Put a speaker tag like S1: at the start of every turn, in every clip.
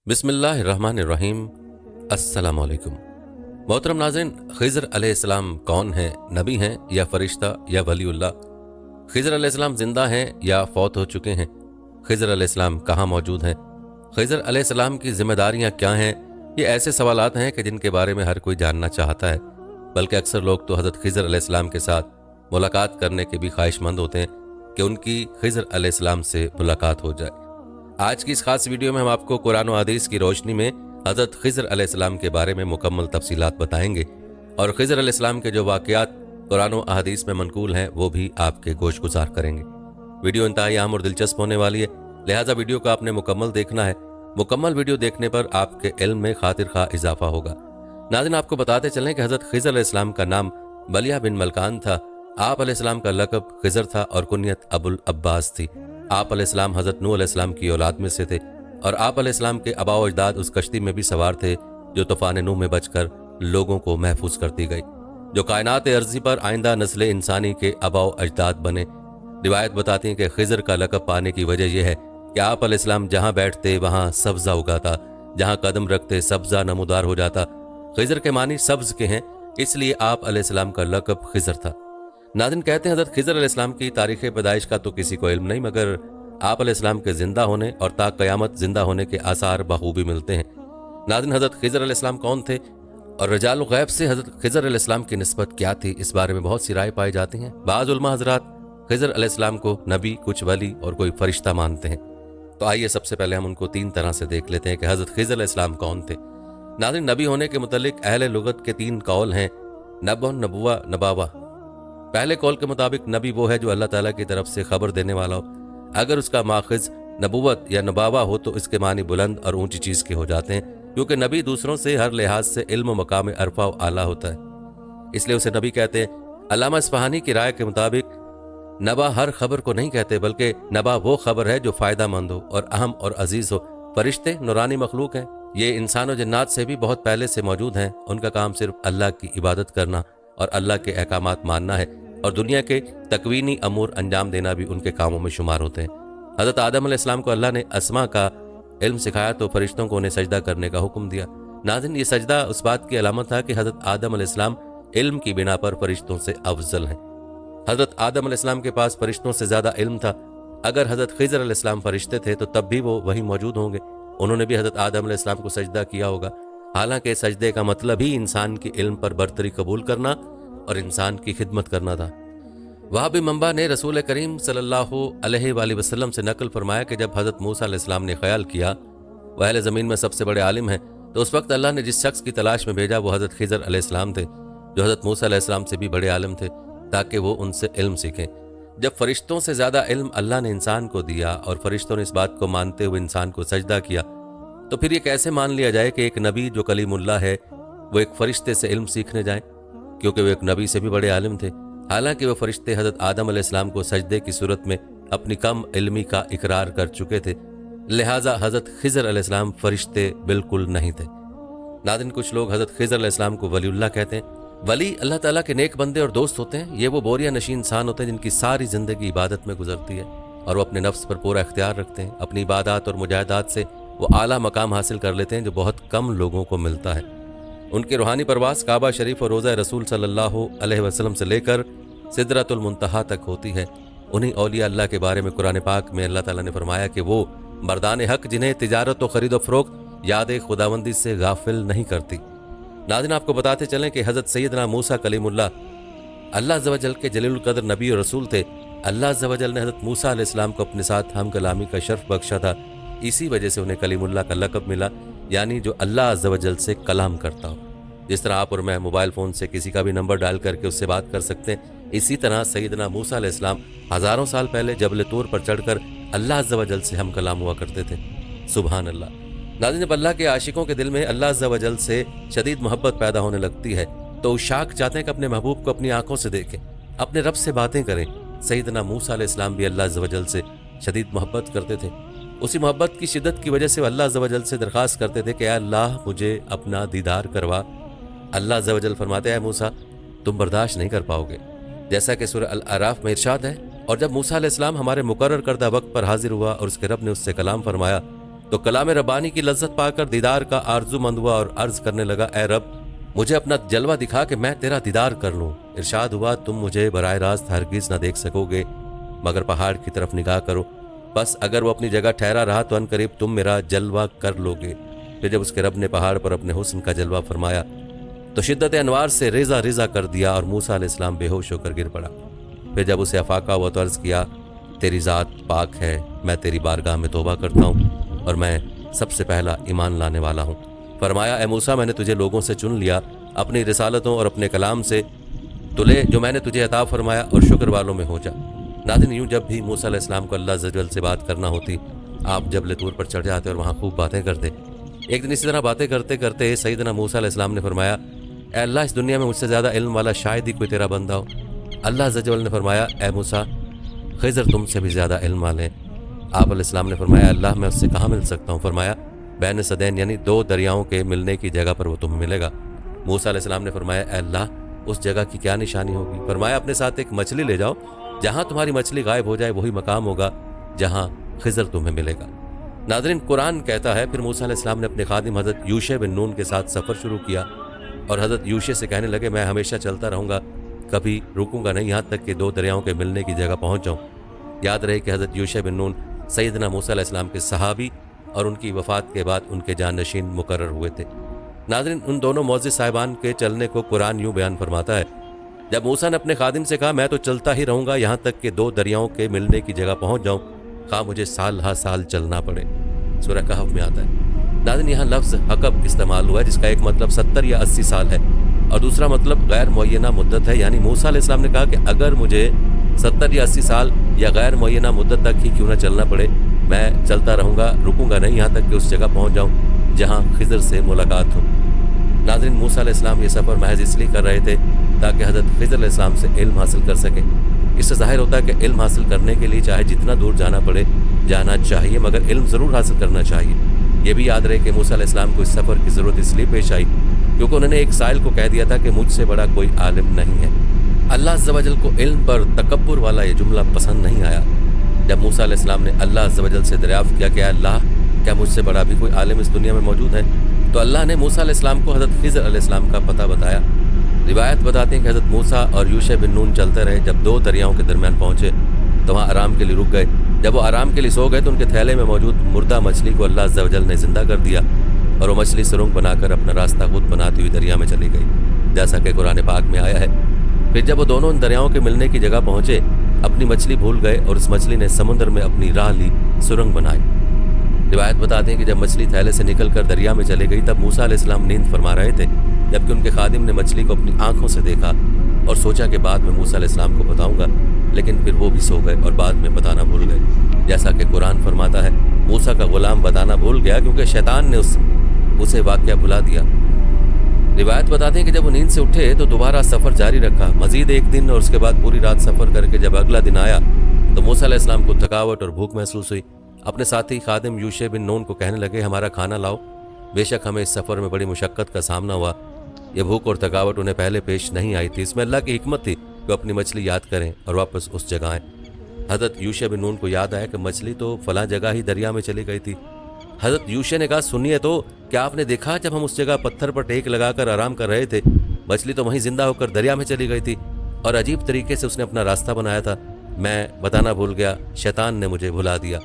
S1: बिस्मिल्लाहिर्रहमानिर्रहीम। अस्सलामुअलैकुम। मोहतरम नाज़रीन, खिज़र अलैहिस्सलाम कौन हैं? नबी हैं या फरिश्ता या वलीउल्लाह? खिज़र अलैहिस्सलाम ज़िंदा हैं या फौत हो चुके हैं? खिज़र अलैहिस्सलाम कहाँ मौजूद हैं? खिज़र अलैहिस्सलाम की ज़िम्मेदारियाँ क्या हैं? ये ऐसे सवालात हैं कि जिनके बारे में हर कोई जानना चाहता है, बल्कि अक्सर लोग तो हज़रत खिज़र अलैहिस्सलाम के साथ मुलाकात करने के भी ख्वाहिशमंद होते हैं कि उनकी खिज़र अलैहिस्सलाम से मुलाकात हो जाए। आज की इस खास वीडियो में हम आपको कुरान और हदीस की रोशनी में हज़रत खिज़र अलैहिस्सलाम के बारे में मुकम्मल तफसीलात बताएंगे और खिज़र अलैहिस्सलाम के जो वाक़यात कुरान और हदीस में मनकूल हैं वो भी आपके गोश गुजार करेंगे। वीडियो इंतहाई अहम और दिलचस्प होने वाली है, लिहाजा वीडियो को आपने मुकम्मल देखना है। मुकम्मल वीडियो देखने पर आपके इल्म में खातिर खा इजाफा होगा। नाज़रीन, आपको बताते चलें कि हज़रत खिज़र अलैहिस्सलाम का नाम बलिया बिन मलकान था। आप अलैहिस्सलाम का लक़ब खिज़र था और कुनियत अबुल अब्बास थी। आप अलैहिस्सलाम हज़रत नूह अलैहिस्सलाम की औलाद में से थे और आप अलैहिस्सलाम के आबाओ अजदाद उस कश्ती में भी सवार थे जो तूफ़ान नूह में बचकर लोगों को महफूज करती गई, जो कायनात अर्ज़ी पर आइंदा नस्ल इंसानी के आबाओ अजदाद बने। रिवायत बताती है कि खिज़र का लक़ब पाने की वजह यह है कि आप अलैहिस्सलाम जहाँ बैठते वहाँ सब्ज़ा उगाता, जहाँ कदम रखते सब्ज़ा नमूदार हो जाता। खिज़र के मानी सब्ज़ के हैं, इसलिए आप अलैहिस्सलाम का लक़ब खिज़र था। नाज़रीन, कहते हैं हज़रत खिज़र अलैहिस्सलाम की तारीख़ पैदाइश का तो किसी को इल्म नहीं, मगर आप अलैहिस्सलाम के ज़िंदा होने और ता क़यामत ज़िंदा होने के आसार बखूबी मिलते हैं। नाज़रीन, हज़रत खिज़र अलैहिस्सलाम कौन थे और रजाल गैब से हज़रत खिज़र अलैहिस्सलाम की निस्बत क्या थी, इस बारे में बहुत सी राय पाई जाती हैं। बाज़ उलमा हज़रात खिज़र अलैहिस्सलाम को नबी, कुछ वली और कोई फ़रिश्ता मानते हैं। तो आइए सबसे पहले हम उनको तीन तरह से देख लेते हैं कि हज़रत खिज़र अलैहिस्सलाम कौन थे। नाज़रीन, नबी होने के मुतल्लिक़ अहले लुगत के तीन कौल हैं, नबुन, नबुवा, नबावा। पहले कौल के मुताबिक नबी वो है जो अल्लाह ताला की तरफ से खबर देने वाला हो। अगर उसका माखज़ नबुवत या नबावा हो तो इसके मानी बुलंद और ऊंची चीज़ के हो जाते हैं, क्योंकि नबी दूसरों से हर लिहाज से इल्म मकाम अरफा व आला होता है, इसलिए उसे नबी कहते हैं। अल्लामा इस्फ़हानी की राय के मुताबिक नबा हर खबर को नहीं कहते, बल्कि नबा वो खबर है जो फ़ायदा मंद हो और अहम और अजीज़ हो। फरिश्ते नूरानी मखलूक हैं, ये इंसान और जन्नात से भी बहुत पहले से मौजूद हैं। उनका काम सिर्फ अल्लाह की इबादत करना और अल्लाह के अहकामात मानना है और दुनिया के तकवीनी अमूर अंजाम देना भी उनके कामों में शुमार होते हैं। हज़रत आदम अलैहिस्सलाम को अल्लाह ने अस्मा का इल्म सिखाया तो फरिश्तों को उन्हें सजदा करने का हुक्म दिया। नाज़रीन, ये सजदा उस बात की अलामत था कि हज़रत आदम अलैहिस्सलाम इल्म की बिना पर फरिश्तों से अफजल हैं। हज़रत आदम अलैहिस्सलाम के पास फरिश्तों से ज़्यादा इल्म था। अगर हज़रत खिज़र अलैहिस्सलाम फरिश्ते थे तो तब भी वो वहीं मौजूद होंगे, उन्होंने भी हज़रत आदम अलैहिस्सलाम को सजदा किया होगा। हालांकि सजदे का मतलब ही इंसान की इल्म पर बरतरी कबूल करना और इंसान की खिदमत करना था। वहाबी मंबा ने रसूल करीम सल्लल्लाहु अलैहि वसल्लम से नकल फरमाया कि जब हज़रत मूसा अलैहिस्सलाम ने ख्याल किया वह अहले ज़मीन में सबसे बड़े आलिम हैं, तो उस वक्त अल्लाह ने जिस शख्स की तलाश में भेजा वो हज़रत खिज़र अलैहिस्सलाम थे, जो हज़रत मूसा अलैहिस्सलाम से भी बड़े आलिम थे, ताकि वो उनसे इल्म सीखें। जब फरिश्तों से ज़्यादा इल्म अल्लाह ने इंसान को दिया और फरिश्तों ने इस बात को मानते हुए इंसान को सजदा किया, तो फिर ये कैसे मान लिया जाए कि एक नबी जो कलीमुल्लाह है वो एक फ़रिश्ते से इल्म सीखने जाए, क्योंकि वो एक नबी से भी बड़े आलिम थे। हालांकि वो फरिश्ते हज़रत आदम अलैहिस्सलाम को सजदे की सूरत में अपनी कम इल्मी का इकरार कर चुके थे, लिहाजा हज़रत खिज़र अलैहिस्सलाम फरिश्ते बिल्कुल नहीं थे। नाज़रीन, कुछ लोग हज़रत खिज़र अलैहिस्सलाम को वलीउल्लाह कहते हैं। वली अल्लाह ताला के नेक बंदे और दोस्त होते हैं। ये वो बोरिया नशी इंसान होते हैं जिनकी सारी ज़िंदगी इबादत में गुजरती है और वो अपने नफ्स पर पूरा इख्तियार रखते हैं। अपनी इबादत और मुजाहिदात से वो आला मकाम हासिल कर लेते हैं जो बहुत कम लोगों को मिलता है। उनकी रूहानी परवास काबा शरीफ और रोज़ा रसूल सल्लल्लाहु अलैहि वसल्लम से लेकर सिदरतुल मुंतहा तक होती है। उन्हीं औलिया अल्लाह के बारे में कुरान पाक में अल्लाह ताला ने फरमाया कि वो मर्दान हक जिन्हें तिजारत और ख़रीद फ़रोख्त याद खुदाबंदी से गाफिल नहीं करती। नाज़रीन, आपको बताते चलें कि हज़रत सैयदना मूसा कलीमुल्लाह अल्लाह अज़्ज़ व जल के जलीलुल क़द्र नबी और रसूल थे। अल्लाह अज़्ज़ व जल ने हज़रत मूसा अलैहिस्सलाम को अपने साथ हम कलामी का शर्फ बख्शा था, इसी वजह से उन्हें कलीमुल्लाह का लक़ब मिला, यानी जो अल्लाह अज़्ज़ व जल से कलाम करता हो। जिस तरह आप और मैं मोबाइल फ़ोन से किसी का भी नंबर डायल करके उससे बात कर सकते हैं, इसी तरह सैयदना मूसा अलैहिस्सलाम हज़ारों साल पहले जबल तूर पर चढ़कर अल्लाह अज़्ज़ व जल से हम कलाम हुआ करते थे। सुभान अल्लाह। नाज़रीन, जब अल्लाह के आशिकों के दिल में अल्लाह अज़्ज़ व जल से शदीद मोहब्बत पैदा होने लगती है तो उशाक चाहते हैं कि अपने महबूब को अपनी आंखों से देखें, अपने रब से बातें करें। सैयदना मूसा अलैहिस्सलाम भी अल्लाह अज़्ज़ व जल से शदीद मोहब्बत करते थे। उसी मोहब्बत की शिद्दत की वजह से अल्लाह अज़्ज़ व जल से दरख्वास्त करते थे कि अल्लाह मुझे अपना दीदार करवा। अल्लाह अज़्ज़ व जल फरमाते हैं, मूसा तुम बर्दाश्त नहीं कर पाओगे, जैसा कि सूरह अल आराफ में इरशाद है। और जब मूसा अलैहिस्सलाम हमारे मुकर्रर करदा वक्त पर हाजिर हुआ और उसके रब ने उससे कलाम फरमाया तो कलाम रब्बानी की लज्जत पाकर दीदार का आरजूमंद हुआ और अर्ज करने लगा, ए रब मुझे अपना जलवा दिखा कि मैं तेरा दीदार कर लूं। इरशाद हुआ, तुम मुझे बराह रास्त हरगिज न देख सकोगे मगर पहाड़ की तरफ निगाह करो, बस अगर वो अपनी जगह ठहरा रहा तो अनकरीब तुम मेरा जलवा कर लोगे। फिर जब उसके रब ने पहाड़ पर अपने हुस्न का जलवा फरमाया तो शिद्दत अनवार से रेजा रेजा कर दिया और मूसा अलैहिस्सलाम बेहोश होकर गिर पड़ा। फिर जब उसे अफाका हुआ तो अर्ज किया, तेरी ज़ात पाक है, मैं तेरी बारगाह में तौबा करता हूँ और मैं सबसे पहला ईमान लाने वाला हूँ। फरमाया, ए मूसा मैंने तुझे लोगों से चुन लिया, अपनी रिसालतों और अपने कलाम से तुले जो मैंने तुझे अता फरमाया और शुक्र वालों में हो जा। नाज़रीन, यूँ जब भी मूसा अलैहिस्सलाम को अल्लाह अज़्ज़ व जल से बात करना होती, आप जबल तूर पर चढ़ जाते और वहाँ खूब बातें करते। एक दिन इसी तरह बातें करते करते सैयदना मूसा अलैहिस्सलाम ने फरमाया, ए अल्लाह इस दुनिया में मुझसे ज़्यादा इल्म वाला शायद ही कोई तेरा बंदा हो। अल्लाह अज़्ज़ व जल ने फरमाया, ए मूसा खिज़र तुमसे भी ज़्यादा इल्म वाले हैं। आप अलैहिस्सलाम ने फरमाया, अल्लाह मैं उससे कहाँ मिल सकता हूँ? फरमाया, बैन सदैन यानी दो दरियाओं के मिलने की जगह पर वो तुम्हें मिलेगा। मूसा अलैहिस्सलाम ने फरमाया, ए अल्लाह उस जगह की क्या निशानी होगी? फरमाया, अपने साथ एक मछली ले जाओ, जहाँ तुम्हारी मछली गायब हो जाए वही मकाम होगा जहाँ खिज़र तुम्हें मिलेगा। नाज़रीन, कुरान कहता है, फिर मूसा अलैहिस्सलाम ने अपने खादिम हज़रत यूशे बिन नून के साथ सफ़र शुरू किया और हज़रत यूशे से कहने लगे, मैं हमेशा चलता रहूँगा, कभी रुकूंगा नहीं यहाँ तक कि दो दरियाओं के मिलने की जगह पहुँच जाऊँ। याद रहे कि हज़रत यूशे बिन नून सैयदना मूसा अलैहिस्सलाम के सहाबी और उनकी वफ़ात के बाद उनके जानशीन मुकर्रर हुए थे। नाज़रीन, उन दोनों मौजिज़ साहिबान के चलने को कुरान यूँ बयान फरमाता है, जब मूसा ने अपने खादिम से कहा, मैं तो चलता ही रहूँगा यहाँ तक कि दो दरियाओं के मिलने की जगह पहुँच जाऊँ, खा मुझे साल हा साल चलना पड़े। सूरह कहफ में आता है। नाज़रीन, यहाँ लफ्ज़ हकब इस्तेमाल हुआ है जिसका एक मतलब 70 या 80 साल है और दूसरा मतलब गैर मुअय्यना मुद्दत है। यानी मूसा अलैहिस्सलाम ने कहा कि अगर मुझे 70 या 80 साल या गैर मुअय्यना मुद्दत तक ही क्यों न चलना पड़े, मैं चलता रहूँगा, रुकूंगा नहीं यहाँ तक कि उस जगह पहुँच जाऊँ जहाँ खिज़र से मुलाकात हो। नाज़रीन, मूसा अलैहिस्सलाम ये सफ़र महज इसलिए कर रहे थे ताकि हज़रत खिज़र अलैहिस्सलाम से इल्म हासिल कर सके। इससे ज़ाहिर होता है कि इल्म हासिल करने के लिए चाहे जितना दूर जाना पड़े जाना चाहिए, मगर इल्म ज़रूर हासिल करना चाहिए। ये भी याद रहे कि मूसा अलैहिस्सलाम को इस सफ़र की ज़रूरत इसलिए पेश आई क्योंकि उन्होंने एक साइल को कह दिया था कि मुझसे बड़ा कोई आलिम नहीं है। अल्लाह अज़्ज़ व जल को इल्म पर तकब्बुर वाला ये जुमला पसंद नहीं आया। जब मूसा अलैहिस्सलाम ने अल्लाह अज़्ज़ व जल से दरियाफ़्त किया कि अल्लाह क्या मुझसे बड़ा भी कोई आलिम इस दुनिया में मौजूद है, तो अल्लाह ने मूसा अलैहिस्सलाम को हज़रत खिज़र अलैहिस्सलाम का पता बताया। रिवायत बताते हैं कि हज़रत मूसा और यूशे बिन नून चलते रहे। जब दो दरियाओं के दरमियान पहुँचे तो वहाँ आराम के लिए रुक गए। जब वो आराम के लिए सो गए तो उनके थैले में मौजूद मुर्दा मछली को अल्लाह अज़्ज़ व जल ने ज़िंदा कर दिया और वो मछली सुरंग बनाकर अपना रास्ता खुद बनाती हुई दरिया में चली गई, जैसा कि कुरान पाक में आया है। फिर जब वो दोनों दरियाओं के मिलने की जगह पहुँचे, अपनी मछली भूल गए और उस मछली ने समुद्र में अपनी राह ली, सुरंग बनाई। रिवायत बताते हैं कि जब मछली थैले से निकलकर दरिया में चली गई तब मूसा अलैहिस्सलाम नींद फरमा रहे थे, जबकि उनके खादिम ने मछली को अपनी आंखों से देखा और सोचा कि बाद में मूसा अलैहिस्सलाम को बताऊंगा, लेकिन फिर वो भी सो गए और बाद में बताना भूल गए। जैसा कि कुरान फरमाता है, मूसा का गुलाम बताना भूल गया क्योंकि शैतान ने उसे वाक़या भुला दिया। रिवायत बताते हैं कि जब वो नींद से उठे तो दोबारा सफ़र जारी रखा, मज़ीद एक दिन और उसके बाद पूरी रात सफ़र करके जब अगला दिन आया तो मूसा अलैहिस्सलाम को थकावट और भूख महसूस हुई। अपने साथी खादिम यूशे बिन नून को कहने लगे, हमारा खाना लाओ, बेशक हमें इस सफ़र में बड़ी मुशक्क़त का सामना हुआ। ये भूख और थकावट उन्हें पहले पेश नहीं आई थी। इसमें अल्लाह की हिकमत थी कि अपनी मछली याद करें और वापस उस जगह आएँ। हज़रत यूशे बिन नून को याद आया कि मछली तो फलां जगह ही दरिया में चली गई थी। हज़रत यूशे ने कहा, सुनिए तो, क्या आपने देखा जब हम उस जगह पत्थर पर टेक लगाकर आराम कर रहे थे, मछली तो वहीं जिंदा होकर दरिया में चली गई थी और अजीब तरीके से उसने अपना रास्ता बनाया था। मैं बताना भूल गया, शैतान ने मुझे भुला दिया।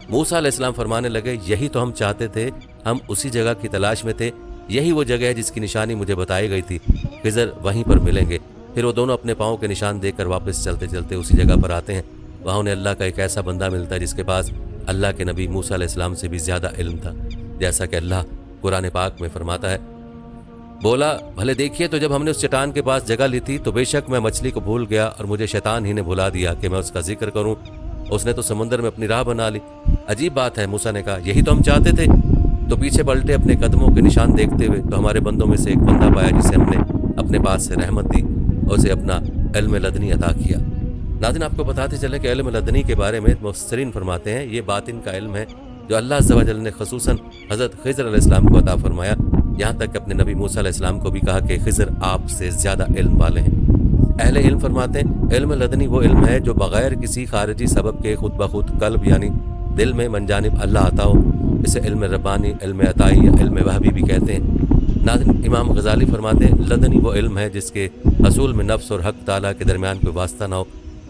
S1: मूसा अलैहिस्सलाम फरमाने लगे, यही तो हम चाहते थे, हम उसी जगह की तलाश में थे, यही वो जगह है जिसकी निशानी मुझे बताई गई थी, खिज़र वहीं पर मिलेंगे। फिर वो दोनों अपने पाँव के निशान देकर वापस चलते चलते उसी जगह पर आते हैं। वहाँ उन्हें अल्लाह का एक ऐसा बंदा मिलता है जिसके पास अल्लाह के नबी मूसा अलैहिस्सलाम से भी ज़्यादा इल्म था। जैसा कि अल्लाह कुरान पाक में फरमाता है, बोला, भले देखिए तो जब हमने उस चट्टान के पास जगह ली थी तो बेशक मैं मछली को भूल गया और मुझे शैतान ही ने भुला दिया कि मैं उसका जिक्र करूं। उसने तो समुद्र में अपनी राह बना ली। अजीब बात है, मूसा ने कहा, यही तो हम चाहते थे। तो पीछे पलटे अपने कदमों के निशान देखते हुए तो हमारे बंदों में से एक बंदा पाया जिसे हमने अपने पास से रहमत दी और उसे अपना इल्म लदनी अता किया। नाज़रीन, आपको बताते चले कि इल्म लदनी के बारे में मुफस्सिरीन फरमाते हैं, ये बातिन का इल्म है जो अल्लाह अज़्ज़ व जल ने ख़ुसूसन हज़रत खिज़र अलैहिस्सलाम को अता फरमाया। यहाँ तक कि अपने नबी मूसा अलैहिस्सलाम को भी कहा कि खिज़र आपसे ज़्यादा इल्म वाले हैं। अहले इल्म फरमाते हैं, इल्म लदनी वो इल्म है जो बग़ैर किसी खारिजी सबब के खुद ब खुद कल्ब यानी दिल में मनजानिब अल्लाह आता हो इसे इल्म रब्बानी, इल्म अताई या इल्म वहबी भी कहते हैं। नाज़रीन, इमाम गज़ाली फरमाते हैं, लदनी वो इल्म है जिसके हसूल में नफ्स और हक ताला के दरमियान कोई वास्ता ना हो।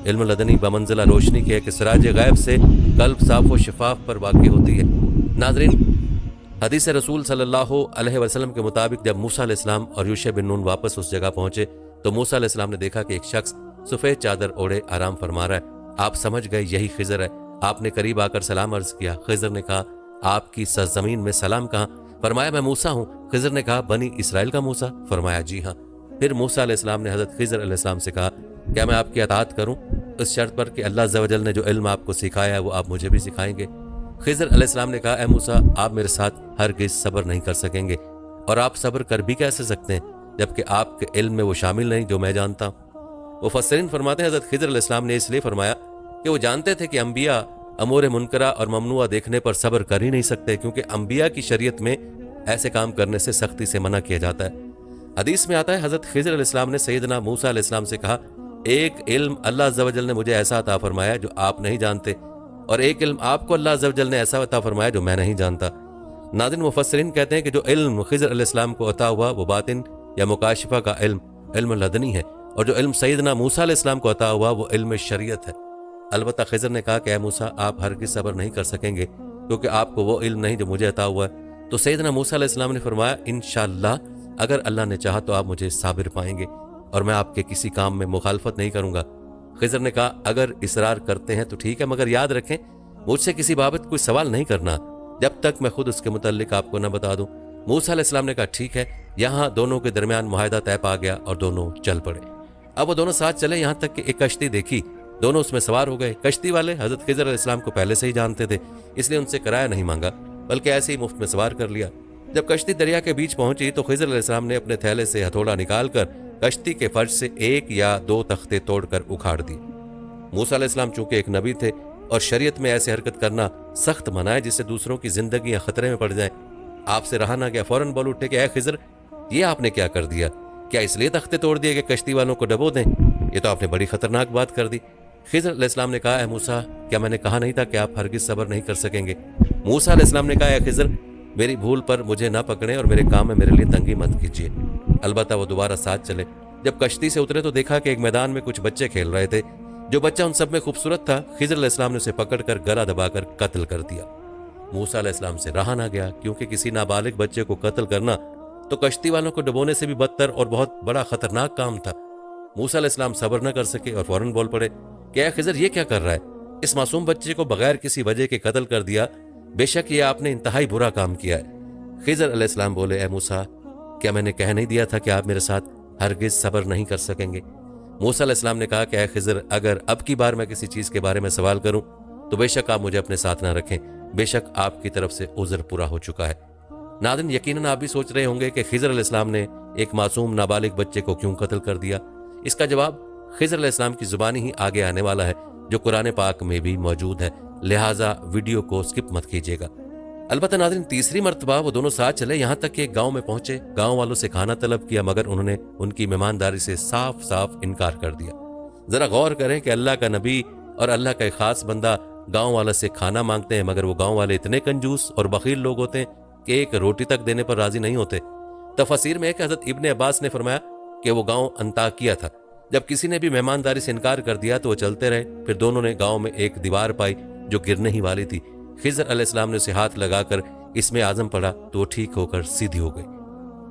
S1: इल्म लदनी बमंज़िला रोशनी के है कि सिराज गैब से कल्ब साफ़ व शफाफ पर वाक़ई होती है। नाज़रीन, हदीस रसूल सल्लल्लाहु अलैहि वसल्लम के मुताबिक जब मूसा अलैहिस्सलाम और यूशा बिन नून वापस उस जगह पहुंचे तो मूसा अलैहिस्सलाम ने देखा कि एक शख्स सफ़ेद चादर ओढ़े आराम फरमा रहा है। आप समझ गए यही खिज़र है। आपने करीब आकर सलाम अर्ज़ किया। खिज़र ने कहा, आपकी सरज़मीन में सलाम कहाँ? फरमाया, मैं मूसा हूँ। खिज़र ने कहा, बनी इसराइल का मूसा? फरमाया, जी हाँ। फिर मूसा अलैहिस्सलाम ने हज़रत खिज़र अलैहिस्सलाम से कहा, क्या मैं आपकी अताअत करूँ इस शर्त पर कि अल्लाह अज़्ज़ व जल ने जो इल्म आपको सिखाया है वो आप मुझे भी सिखाएंगे? खिज़र अलैहिस्सलाम ने कहा, ए मूसा, आप मेरे साथ हरगिज़ सब्र नहीं कर सकेंगे, और आप सब्र कर भी कैसे सकते हैं जबकि आपके इल्म में वो शामिल नहीं जो मैं जानता हूँ। मुफस्सिरीन फरमाते हैं, हज़रत खिज़र अलैहिस्सलाम ने इसलिए फरमाया कि वो जानते थे कि अम्बिया अमूर मुनकरा और ममनुआ देखने पर सब्र कर ही नहीं सकते, क्योंकि अम्बिया की शरीयत में ऐसे काम करने से सख्ती से मना किया जाता है। हदीस में आता है, हज़रत खिज़र अलैहिस्सलाम ने सैयदना मूसा अलैहिस्सलाम से कहा, एक इल्म अल्लाह अज़्ज़ व जल ने मुझे ऐसा अता फरमाया जो आप नहीं जानते, और एक इल्म आपको अल्लाह अज़्ज़ व जल ने ऐसा अता फरमाया जो मैं नहीं जानता। नाज़रीन, मुफस्सिरीन कहते हैं कि जो इल्म खिज़र अलैहिस्सलाम को अता हुआ वो बातिन या मुकाशिफा का इल्म लदनी है, और जो इल्म सैयदना मूसा अलैहिस्सलाम को अता हुआ वो इल्म शरीयत है। अलबत्ता खिज़र ने कहा कि ए मूसा, आप हरगिज़ सब्र नहीं कर सकेंगे क्योंकि आपको वो इल्म नहीं जो मुझे अता हुआ है। तो सैयदना मूसा अलैहिस्सलाम ने फरमाया, इंशाअल्लाह अगर अल्लाह ने चाहा तो आप मुझे साबिर पाएंगे और मैं आपके किसी काम में मुखालफत नहीं करूँगा। खिज़र ने कहा, अगर इसरार करते हैं तो ठीक है, मगर याद रखें मुझसे किसी बाबत कोई सवाल नहीं करना जब तक मैं खुद उसके मुतल्लिक आपको न बता दूं। मूसा अलैहिस्सलाम ने कहा, ठीक है। यहाँ दोनों के दरमियान मुआहदा तय पा गया और दोनों चल पड़े। अब वो दोनों साथ चले, यहाँ तक कि एक कश्ती देखी, दोनों उसमें सवार हो गए। कश्ती वाले हज़रत खिज़र अलैहिस्सलाम को पहले से ही जानते थे, इसलिए उनसे किराया नहीं मांगा, बल्कि ऐसे ही मुफ्त में सवार कर लिया। जब कश्ती दरिया के बीच पहुंची तो खिज़र अलैहिस्सलाम ने अपने थैले से हथौड़ा निकालकर कश्ती के फर्श से एक या दो तख्ते तोड़कर उखाड़ दिए। मूसा अलैहिस्सलाम चूंकि एक नबी थे और शरीयत में ऐसे हरकत करना सख्त मना है जिससे दूसरों की जिंदगी खतरे में पड़ जाए, आपसे रहा ना गया। फौरन बोल उठे कि ए खिज़र, ये आपने क्या कर दिया? क्या इसलिए तख्ते तोड़ दिए कि कश्ती वालों को डबो दें? ये तो आपने बड़ी खतरनाक बात कर दी। खिज़र अलैहिस्सलाम ने कहा, ए मूसा, क्या मैंने कहा नहीं था कि आप हरगिज़ सब्र नहीं कर सकेंगे? मूसा अलैहिस्सलाम ने कहा, ए खिज़र, मेरी भूल पर मुझे ना पकड़ें और मेरे काम में मेरे लिए तंगी मत कीजिए। अलबत्ता वो दोबारा साथ चले। जब कश्ती से उतरे तो देखा कि एक मैदान में कुछ बच्चे खेल रहे थे। जो बच्चा उन सब में खूबसूरत था, खिज़र अलैहिस्सलाम ने उसे पकड़कर गला दबाकर कत्ल कर दिया। मूसा अलैहिस्सलाम से रहा ना गया, क्योंकि किसी नाबालिग बच्चे को कत्ल करना तो कश्ती वालों को डुबोने से भी बदतर और बहुत बड़ा खतरनाक काम था। मूसा अलैहिस्सलाम सब्र न कर सके और फौरन बोल पड़े कि ए खिज़र, ये क्या कर रहा है? इस मासूम बच्चे को बगैर किसी वजह के कत्ल कर दिया। बेशक ये आपने इंतहाई बुरा काम किया है। खिज़र अलैहिस्सलाम बोले, ए मूसा, क्या मैंने कह नहीं दिया था कि आप मेरे साथ हरगिज़ सब्र नहीं कर सकेंगे? मूसा अलैहिस्सलाम ने कहा कि ए खिज़र, अगर अब की बार मैं किसी चीज़ के बारे में सवाल करूं तो बेशक आप मुझे अपने साथ ना रखें, बेशक आपकी तरफ से उज़्र पूरा हो चुका है। नाज़रीन, यकीनन आप भी सोच रहे होंगे कि खिज़र अलैहिस्सलाम ने एक मासूम नाबालिग बच्चे को क्यों कत्ल कर दिया। इसका जवाब खिज़र अलैहिस्सलाम की ज़ुबानी ही आगे आने वाला है, जो कुरान पाक में भी मौजूद है, लिहाजा वीडियो को स्किप मत कीजिएगा। अलबत्ता नाज़रीन, तीसरी मरतबा वो दोनों साथ चले, यहाँ तक कि एक गाँव में पहुंचे। गाँव वालों से खाना तलब किया, मगर उन्होंने उनकी मेहमानदारी से साफ साफ इनकार कर दिया। ज़रा गौर करें कि अल्लाह का नबी और अल्लाह का एक ख़ास बंदा गाँव वाले से खाना मांगते हैं, मगर वो गाँव वाले इतने कंजूस और बखील लोग होते हैं कि एक रोटी तक देने पर राजी नहीं होते। तफसीर में एक हज़रत इब्ने अब्बास ने फरमाया कि वो गाँव अंताकिया था। जब किसी ने भी मेहमानदारी से इनकार कर दिया तो वो चलते रहे। फिर दोनों ने गाँव में एक दीवार पाई जो गिरने ही वाली थी। खिज़र अलैहिस्सलाम ने उसे हाथ लगाकर इसमें आज़म पड़ा तो वो ठीक होकर सीधी हो गई।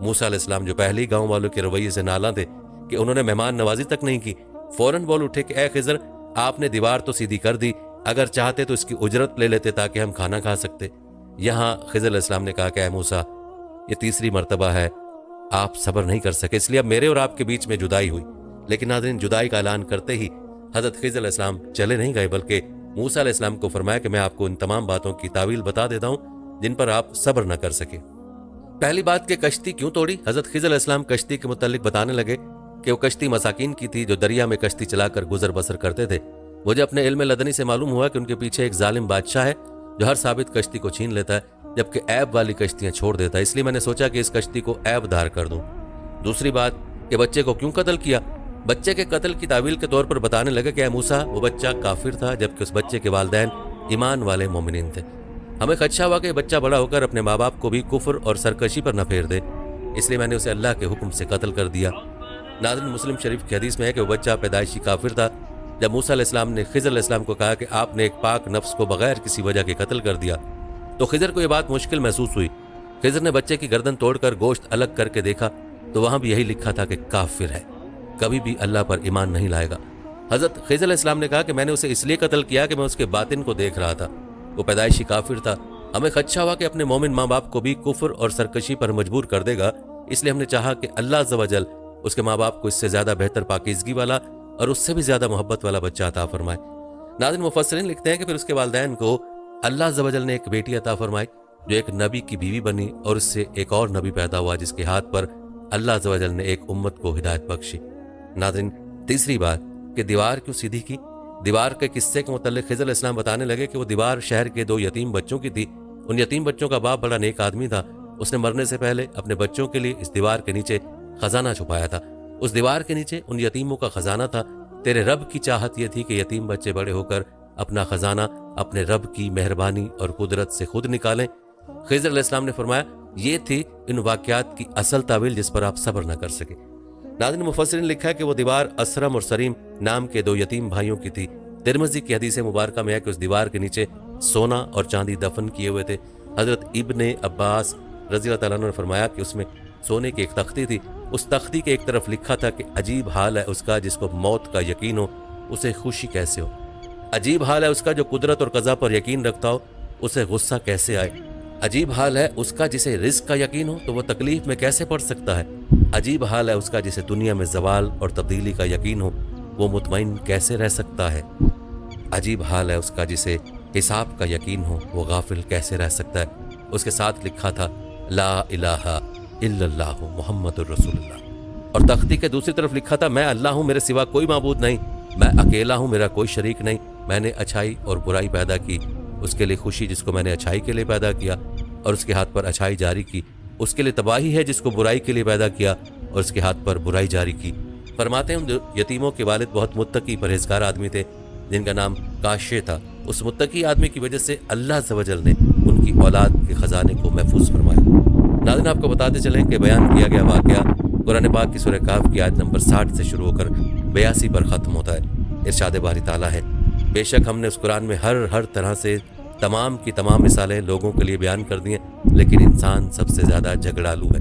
S1: मूसा अलैहिस्सलाम, जो पहले ही गाँव वालों के रवैये से नाला थे कि उन्होंने मेहमान नवाजी तक नहीं की, फौरन बोल उठे कि ए खिज़र, आपने दीवार तो सीधी कर दी, अगर चाहते तो इसकी उजरत ले लेते ताकि हम खाना खा सकते। यहाँ खिज़र अलैहिस्सलाम ने कहा कि ए मूसा, ये तीसरी मरतबा है आप सब्र नहीं कर सके, इसलिए अब मेरे और आपके बीच में जुदाई हुई। लेकिन नाज़रीन, जुदाई का ऐलान करते ही हज़रत खिज़र अलैहिस्सलाम चले नहीं गए, बल्कि मूसा अलैहिस्सलाम को फरमाया कि मैं आपको इन तमाम बातों की तावील बता देता हूँ जिन पर आप सब्र न कर सके। पहली बात कि कश्ती क्यों तोड़ी। हज़रत खिज़र अलैहिस्सलाम कश्ती के मुतालिक बताने लगे कि वो कश्ती मसाकीन की थी जो दरिया में कश्ती चलाकर गुजर बसर करते थे। मुझे अपने इल्म लदनी से मालूम हुआ कि उनके पीछे एक जालिम बादशाह है जो हर साबित कश्ती को छीन लेता है, जबकि ऐब वाली कश्तियाँ छोड़ देता है। इसलिए मैंने सोचा कि इस कश्ती को ऐबदार कर दूँ। दूसरी बात कि बच्चे को क्यों कत्ल किया। बच्चे के कत्ल की तावील के तौर पर बताने लगे कि ए मूसा, वो बच्चा काफिर था जबकि उस बच्चे के वालिदैन ईमान वाले मोमिनीन थे। ہمیں خدشہ ہوا کہ بچہ بڑا ہو کر اپنے ماں باپ کو بھی کفر اور سرکشی پر نہ پھیر دے، اس لیے میں نے اسے اللہ کے حکم سے قتل کر دیا۔ ناظرین، مسلم شریف کی حدیث میں ہے کہ وہ بچہ پیدائشی کافر تھا۔ جب موسیٰ علیہ السلام نے خضر علیہ السلام کو کہا کہ آپ نے ایک پاک نفس کو بغیر کسی وجہ کے قتل کر دیا تو خضر کو یہ بات مشکل محسوس ہوئی۔ خضر نے بچے کی گردن توڑ کر گوشت الگ کر کے دیکھا تو وہاں بھی یہی لکھا تھا کہ کافر ہے، کبھی بھی اللہ پر ایمان نہیں لائے گا۔ حضرت خضر علیہ السلام نے کہا کہ میں نے اسے اس لیے قتل کیا کہ میں اس کے باطن کو دیکھ رہا تھا، وہ پیدائشی کافر تھا۔ ہمیں خدشہ ہوا کہ اپنے مومن ماں باپ کو بھی کفر اور سرکشی پر مجبور کر دے گا، اس لیے ہم نے چاہا کہ اللہ عز و جل اس کے ماں باپ کو اس سے زیادہ بہتر پاکیزگی والا اور اس سے بھی زیادہ محبت والا بچہ عطا فرمائے۔ ناظرین، مفسرین لکھتے ہیں کہ پھر اس کے والدین کو اللہ عز و جل نے ایک بیٹی عطا فرمائی جو ایک نبی کی بیوی بنی، اور اس سے ایک اور نبی پیدا ہوا جس کے ہاتھ پر اللہ عز و جل نے ایک امت کو ہدایت بخشی۔ ناظرین، تیسری بات کہ دیوار کیوں سیدھی کی؟ دیوار کے قصے کے متعلق خضر علیہ السلام بتانے لگے کہ وہ دیوار شہر کے 2 یتیم بچوں کی تھی۔ ان یتیم بچوں کا باپ بڑا نیک آدمی تھا، اس نے مرنے سے پہلے اپنے بچوں کے لیے اس دیوار کے نیچے خزانہ چھپایا تھا۔ اس دیوار کے نیچے ان یتیموں کا خزانہ تھا۔ تیرے رب کی چاہت یہ تھی کہ یتیم بچے بڑے ہو کر اپنا خزانہ اپنے رب کی مہربانی اور قدرت سے خود نکالیں۔ خضر علیہ السلام نے فرمایا یہ تھی ان واقعات کی اصل تعویل جس پر آپ صبر نہ کر سکے۔ ناظرین، مفسرین نے لکھا ہے کہ وہ دیوار اسرم اور سریم نام کے 2 یتیم بھائیوں کی تھی۔ ترمذی کی حدیث مبارکہ میں ہے کہ اس دیوار کے نیچے سونا اور چاندی دفن کیے ہوئے تھے۔ حضرت ابن عباس رضی اللہ تعالیٰ عنہ نے فرمایا کہ اس میں سونے کی ایک تختی تھی، اس تختی کے ایک طرف لکھا تھا کہ عجیب حال ہے اس کا جس کو موت کا یقین ہو اسے خوشی کیسے ہو، عجیب حال ہے اس کا جو قدرت اور قضا پر یقین رکھتا ہو اسے غصہ کیسے آئے، عجیب حال ہے اس کا جسے رزق کا یقین ہو تو وہ تکلیف میں کیسے پڑ سکتا ہے، عجیب حال ہے اس کا جسے دنیا میں زوال اور تبدیلی کا یقین ہو وہ مطمئن کیسے رہ سکتا ہے، عجیب حال ہے اس کا جسے حساب کا یقین ہو وہ غافل کیسے رہ سکتا ہے۔ اس کے ساتھ لکھا تھا لا الہ الا اللہ محمد الرسول اللہ، اور تختی کے دوسری طرف لکھا تھا میں اللہ ہوں، میرے سوا کوئی معبود نہیں، میں اکیلا ہوں، میرا کوئی شریک نہیں، میں نے اچھائی اور برائی پیدا کی، اس کے لیے خوشی جس کو میں نے اچھائی کے لیے پیدا کیا اور اس کے ہاتھ پر اچھائی جاری کی، اس کے لیے تباہی ہے جس کو برائی کے لیے پیدا کیا اور اس کے ہاتھ پر برائی جاری کی۔ فرماتے ہیں ان یتیموں کے والد بہت متقی پرہیزگار آدمی تھے جن کا نام کاشے تھا، اس متقی آدمی کی وجہ سے اللہ عز و جل نے ان کی اولاد کے خزانے کو محفوظ فرمایا۔ ناظرین، آپ کو بتاتے چلیں کہ بیان کیا گیا واقعہ قرآن پاک کی سورہ کہف کی آیت نمبر 60 سے شروع ہو کر 82 پر ختم ہوتا ہے۔ ارشاد باری تعالیٰ ہے بے شک ہم نے اس قرآن میں ہر طرح سے تمام کی تمام مثالیں لوگوں کے لیے بیان کر دی ہیں، لیکن انسان سب سے زیادہ جھگڑالو ہے۔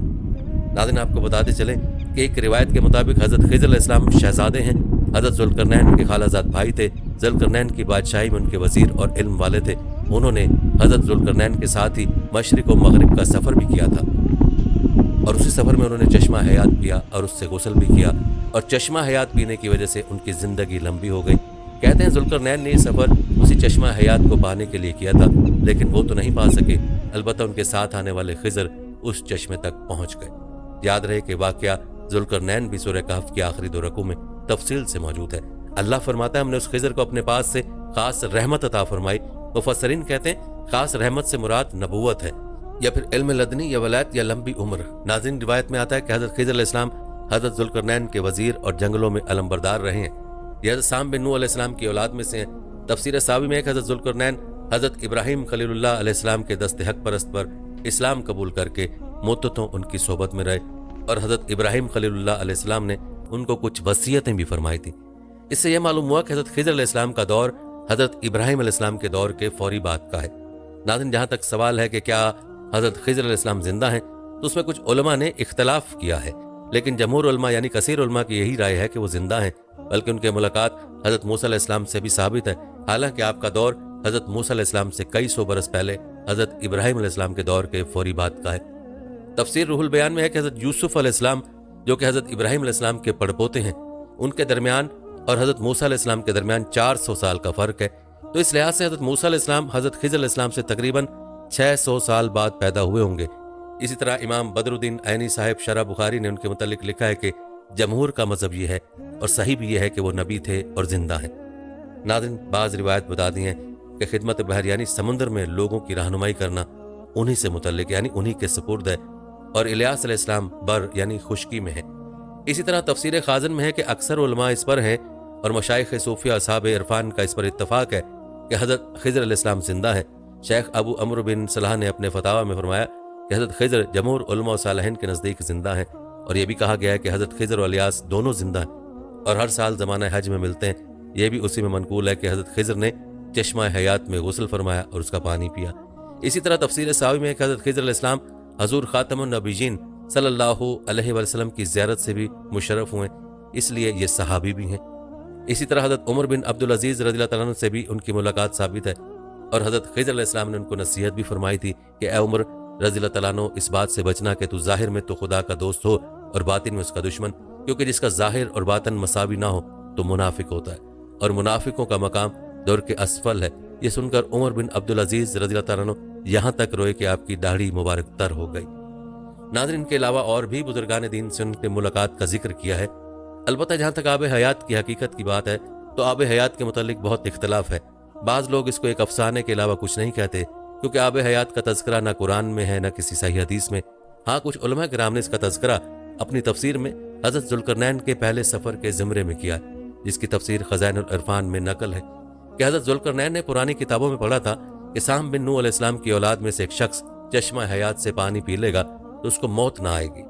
S1: ناظرین، آپ کو بتاتے چلیں کہ ایک روایت کے مطابق حضرت خضر علیہ السلام شہزادے ہیں، حضرت ذوالقرنین ان کے خالہ زاد بھائی تھے، ذوالقرنین کی بادشاہی میں ان کے وزیر اور علم والے تھے، انہوں نے حضرت ذوالقرنین کے ساتھ ہی مشرق و مغرب کا سفر بھی کیا تھا، اور اسی سفر میں انہوں نے چشمہ حیات پیا اور اس سے غسل بھی کیا، اور چشمہ حیات پینے کی وجہ سے ان کی زندگی لمبی ہو گئی۔ کہتے ہیں ذوالقرنین نے یہ سفر اسی چشمہ حیات کو پانے کے لیے کیا تھا، لیکن وہ تو نہیں پا سکے، البتہ ان کے ساتھ آنے والے خضر اس چشمے تک پہنچ گئے۔ یاد رہے کہ واقعہ ذوالقرنین بھی سورہ کہف کی آخری 2 رکوع میں تفصیل سے موجود ہے۔ اللہ فرماتا ہے ہم نے اس خضر کو اپنے پاس سے خاص رحمت عطا فرمائی۔ مفسرین کہتے ہیں خاص رحمت سے مراد نبوت ہے یا پھر علم لدنی یا ولایت یا لمبی عمر۔ ناظرین، روایت میں آتا ہے کہ حضرت خضر علیہ السلام حضرت ذوالقرنین کے وزیر اور جنگلوں میں علمبردار رہے ہیں، یہ حضرت سام بن نوح علیہ السلام کی اولاد میں سے ہیں۔ تفسیر ساوی میں ایک حضرت ذوالقرنین حضرت ابراہیم خلیل اللہ علیہ السلام کے دست حق پرست پر اسلام قبول کر کے مدتوں ان کی صحبت میں رہے، اور حضرت ابراہیم خلیل اللہ علیہ السلام نے ان کو کچھ وصیتیں بھی فرمائی تھیں۔ اس سے یہ معلوم ہوا کہ حضرت خضر علیہ السلام کا دور حضرت ابراہیم علیہ السلام کے دور کے فوری بعد کا ہے۔ ناظرین، جہاں تک سوال ہے کہ کیا حضرت خضر علیہ السلام زندہ ہیں تو اس میں کچھ علماء نے اختلاف کیا ہے، لیکن جمہور علماء یعنی کثیر علماء کی یہی رائے ہے کہ وہ زندہ ہیں، بلکہ ان کے ملاقات حضرت موسیٰ علیہ السلام سے بھی ثابت ہے، حالانکہ آپ کا دور حضرت موسیٰ علیہ السلام سے کئی 100 برس پہلے حضرت ابراہیم علیہ السلام کے دور کے فوری بعد کا ہے۔ تفسیر روح البیان میں ہے کہ حضرت یوسف علیہ السلام جو کہ حضرت ابراہیم علیہ السلام کے پڑپوتے ہیں، ان کے درمیان اور حضرت موسیٰ علیہ السلام کے درمیان 400 سال کا فرق ہے، تو اس لحاظ سے حضرت موسیٰ علیہ السلام حضرت خضر علیہ السلام سے تقریباً 600 سال بعد پیدا ہوئے ہوں گے۔ اسی طرح امام بدر الدین عینی صاحب شرح بخاری نے ان کے متعلق لکھا ہے کہ جمہور کا مذہب یہ ہے اور صحیح بھی یہ ہے کہ وہ نبی تھے اور زندہ ہیں۔ ناظرین، بعض روایت بتا دی ہیں کہ خدمت بحر یعنی سمندر میں لوگوں کی رہنمائی کرنا انہی سے متعلق یعنی انہی کے سپرد ہے، اور الیاس علیہ السلام بر یعنی خشکی میں ہے۔ اسی طرح تفسیر خازن میں ہے کہ اکثر علماء اس پر ہیں اور مشائخ صوفیہ اصحاب عرفان کا اس پر اتفاق ہے کہ حضرت خضر علیہ السلام زندہ ہیں، شیخ ابو عمرو بن صلاح نے اپنے فتاوی میں فرمایا کہ حضرت خضر جمہور علماء و صالحین کے نزدیک زندہ ہیں، اور یہ بھی کہا گیا ہے کہ حضرت خضر و الیاس دونوں زندہ ہیں اور ہر سال زمانہ حج میں ملتے ہیں۔ یہ بھی اسی میں منقول ہے کہ حضرت خضر نے چشمہ حیات میں غسل فرمایا اور اس کا پانی پیا۔ اسی طرح تفسیر ساوی میں ہے کہ حضرت خضر علیہ السلام حضور خاتم النبیین صلی اللہ علیہ وسلم کی زیارت سے بھی مشرف ہوئے، اس لیے یہ صحابی بھی ہیں۔ اسی طرح حضرت عمر بن عبدالعزیز رضی اللہ تعالیٰ عنہ سے بھی ان کی ملاقات ثابت ہے، اور حضرت خضر علیہ السلام نے ان کو نصیحت بھی فرمائی تھی کہ اے عمر رضی اللہ تعالیٰ عنہ، اس بات سے بچنا کہ تو ظاہر میں تو خدا کا دوست ہو اور باطن میں اس کا دشمن، کیونکہ جس کا ظاہر اور باطن مساوی نہ ہو تو منافق ہوتا ہے، اور منافقوں کا مقام دور کے اسفل ہے۔ یہ سن کر عمر بن عبدالعزیز رضی اللہ تعالیٰ عنہ یہاں تک روئے کہ آپ کی داڑھی مبارک تر ہو گئی۔ ناظرین، کے علاوہ اور بھی بزرگان دین سے ان کے ملاقات کا ذکر کیا ہے۔ البتہ جہاں تک آب حیات کی حقیقت کی بات ہے تو آب حیات کے متعلق بہت اختلاف ہے۔ بعض لوگ اس کو ایک افسانے کے علاوہ کچھ نہیں کہتے، کیونکہ آب حیات کا تذکرہ نہ قرآن میں ہے نہ کسی صحیح حدیث میں۔ ہاں، کچھ علماء کرام نے اس کا تذکرہ اپنی تفسیر میں حضرت ذوالقرنین کے پہلے سفر کے زمرے میں کیا ہے، جس کی تفسیر خزائن العرفان میں نقل ہے کہ حضرت ذوالقرنین نے پرانی کتابوں میں پڑھا تھا کہ سام بن نوح علیہ السلام کی اولاد میں سے ایک شخص چشمہ حیات سے پانی پی لے گا تو اس کو موت نہ آئے گی۔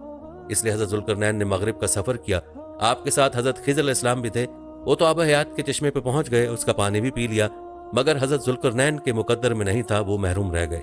S1: اس لیے حضرت ذوالقرنین نے مغرب کا سفر کیا۔ آپ کے ساتھ حضرت خضر علیہ السلام بھی تھے۔ وہ تو آب حیات کے چشمے پہ پہنچ گئے، اس کا پانی بھی پی لیا، مگر حضرت ذوالقرنین کے مقدر میں نہیں تھا، وہ محروم رہ گئے۔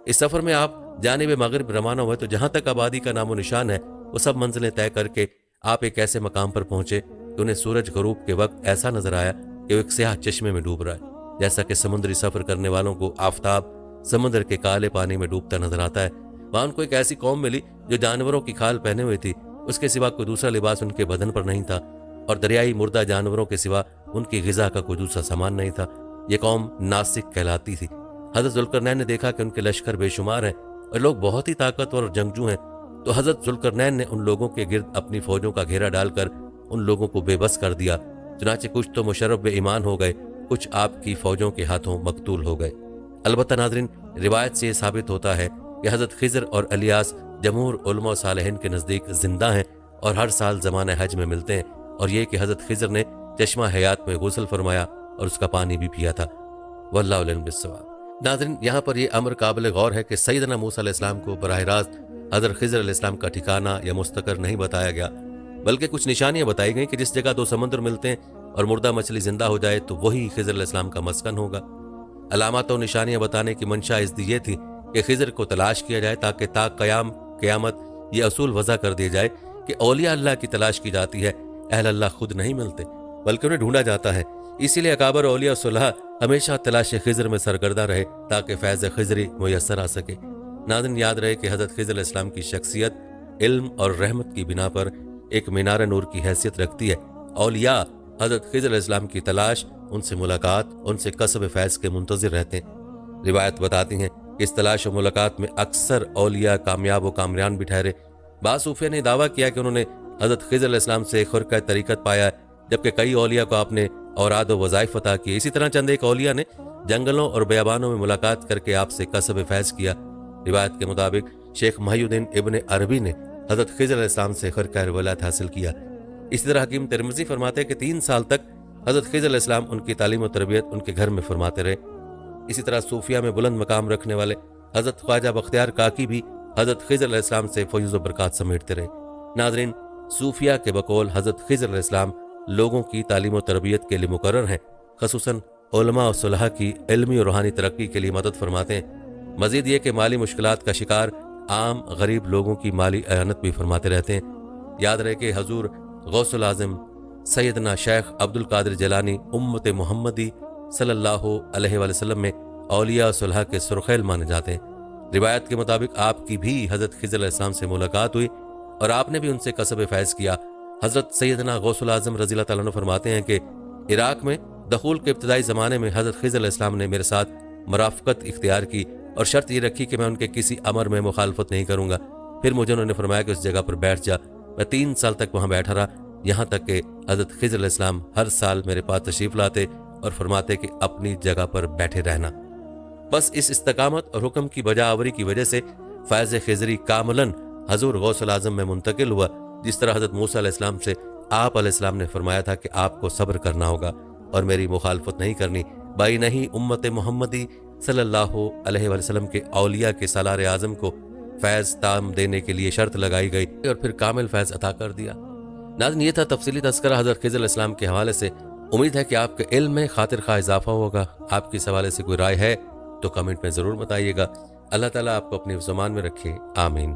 S1: اس سفر میں آپ جانب مغرب روانہ ہوئے تو جہاں تک آبادی کا نام و نشان ہے وہ سب منزلیں طے کر کے آپ ایک ایسے مقام پر پہنچے کہ انہیں سورج غروب کے وقت ایسا نظر آیا کہ وہ ایک سیاہ چشمے میں ڈوب رہا ہے، جیسا کہ سمندری سفر کرنے والوں کو آفتاب سمندر کے کالے پانی میں ڈوبتا نظر آتا ہے۔ وہاں ان کو ایک ایسی قوم ملی جو جانوروں کی کھال پہنے ہوئی تھی، اس کے سوا کوئی دوسرا لباس ان کے بدن پر نہیں تھا، اور دریائی مردہ جانوروں کے سوا ان کی غذا کا کوئی دوسرا سامان نہیں تھا۔ یہ قوم ناسک کہلاتی تھی۔ حضرت ذوالقرنین نے دیکھا کہ ان کے لشکر بے شمار ہیں اور لوگ بہت ہی طاقتور اور جنگجو ہیں، تو حضرت ذوالقرنین نے ان لوگوں کے گرد اپنی فوجوں کا گھیرا ڈال کر ان لوگوں کو بے بس کر دیا۔ چنانچہ کچھ تو مشرف بے ایمان ہو گئے، کچھ آپ کی فوجوں کے ہاتھوں مقتول ہو گئے۔ البتہ ناظرین، روایت سے یہ ثابت ہوتا ہے کہ حضرت خضر اور الیاس جمہور علماء و صالحین کے نزدیک زندہ ہیں اور ہر سال زمانہ حج میں ملتے ہیں، اور یہ کہ حضرت خضر نے چشمہ حیات میں غسل فرمایا اور اس کا پانی بھی پیا تھا۔ واللہ اعلم بالصواب۔ ناظرین، یہاں پر یہ امر قابل غور ہے کہ سیدنا موسیٰ علیہ السلام کو براہ راست حضرت خضر علیہ السلام کا ٹھکانہ یا مستقر نہیں بتایا گیا، بلکہ کچھ نشانیاں بتائی گئیں کہ جس جگہ دو سمندر ملتے ہیں اور مردہ مچھلی زندہ ہو جائے تو وہی خضر علیہ السلام کا مسکن ہوگا۔ علامات و نشانیاں بتانے کی منشا اس دی یہ تھی کہ خضر کو تلاش کیا جائے تاکہ تا قیامت یہ اصول وضع کر دیا جائے کہ اولیاء اللہ کی تلاش کی جاتی ہے، اہل اللہ خود نہیں ملتے بلکہ انہیں ڈھونڈا جاتا ہے۔ اسی لیے اکابر اولیاء صلحاء ہمیشہ تلاش خضر میں سرگردہ رہے تاکہ فیض خضری میسر آ سکے۔ ناظرین، یاد رہے کہ حضرت خضر علیہ السلام کی شخصیت علم اور رحمت کی بنا پر ایک مینار نور کی حیثیت رکھتی ہے۔ اولیاء حضرت خضر علیہ السلام کی تلاش، ان سے ملاقات، ان سے کسب فیض کے منتظر رہتے ہیں۔ روایت بتاتی ہیں کہ اس تلاش و ملاقات میں اکثر اولیاء کامیاب و کامران بھی ٹھہرے۔ بعض صوفیہ نے دعویٰ کیا کہ انہوں نے حضرت خضر علیہ السلام سے خرقہ طریقت پایا ہے، جبکہ کئی اولیاء کو آپ نے اوراد و وظائف عطا کیے۔ اسی طرح چند ایک اولیاء نے جنگلوں اور بیابانوں میں ملاقات کر کے آپ سے کسب فیض کیا۔ روایت کے مطابق شیخ محی الدین ابن عربی نے حضرت خضر علیہ السلام سے خرقہ ولایت حاصل کیا۔ اسی طرح حکیم ترمذی فرماتے ہیں کہ 3 سال تک حضرت خضر علیہ السلام ان کی تعلیم و تربیت ان کے گھر میں فرماتے رہے۔ اسی طرح صوفیہ میں بلند مقام رکھنے والے حضرت خواجہ بختیار کاکی بھی حضرت خضر علیہ السلام سے فیض و برکات سمیٹتے رہے۔ ناظرین، صوفیہ کے بقول حضرت خضر علیہ السلام لوگوں کی تعلیم و تربیت کے لیے مقرر ہیں، خصوصاً علماء و صلحاء کی علمی اور روحانی ترقی کے لیے مدد فرماتے ہیں۔ مزید یہ کہ مالی مشکلات کا شکار عام غریب لوگوں کی مالی اعانت بھی فرماتے رہتے ہیں۔ یاد رہے کہ حضور غوث العظم سیدنا شیخ عبد القادر جیلانی امت محمدی صلی اللہ علیہ وآلہ وسلم میں اولیاء و صلحاء کے سرخیل مانے جاتے ہیں۔ روایت کے مطابق آپ کی بھی حضرت خضر علیہ السلام سے ملاقات ہوئی اور آپ نے بھی ان سے کسب فیض کیا۔ حضرت سیدنا غوث العظم رضی اللہ تعالیٰ عنہ فرماتے ہیں کہ عراق میں دخول کے ابتدائی زمانے میں حضرت خضر علیہ السلام نے میرے ساتھ مرافقت اختیار کی اور شرط یہ رکھی کہ میں ان کے کسی امر میں مخالفت نہیں کروں گا۔ پھر مجھے انہوں نے فرمایا کہ اس جگہ پر بیٹھ جا۔ میں 3 سال تک وہاں بیٹھا رہا، یہاں تک کہ حضرت خضر علیہ السلام ہر سال میرے پاس تشریف لاتے اور فرماتے کہ اپنی جگہ پر بیٹھے رہنا۔ بس اس استقامت اور حکم کی بجا آوری کی وجہ سے فیض خضری کاملاً حضور غوث العظم میں منتقل ہوا، جس طرح حضرت موسیٰ علیہ السلام سے آپ علیہ السلام نے فرمایا تھا کہ آپ کو صبر کرنا ہوگا اور میری مخالفت نہیں کرنی، بائی نہیں امت محمدی صلی اللہ علیہ وسلم کے اولیاء کے سالار اعظم کو فیض تام دینے کے لیے شرط لگائی گئی اور پھر کامل فیض عطا کر دیا۔ ناظرین، یہ تھا تفصیلی تذکرہ حضرت خضر علیہ السلام کے حوالے سے۔ امید ہے کہ آپ کے علم میں خاطر خواہ اضافہ ہوگا۔ آپ کی اس حوالے سے کوئی رائے ہے تو کمنٹ میں ضرور بتائیے گا۔ اللہ تعالیٰ آپ کو اپنے زمان میں رکھے، آمین۔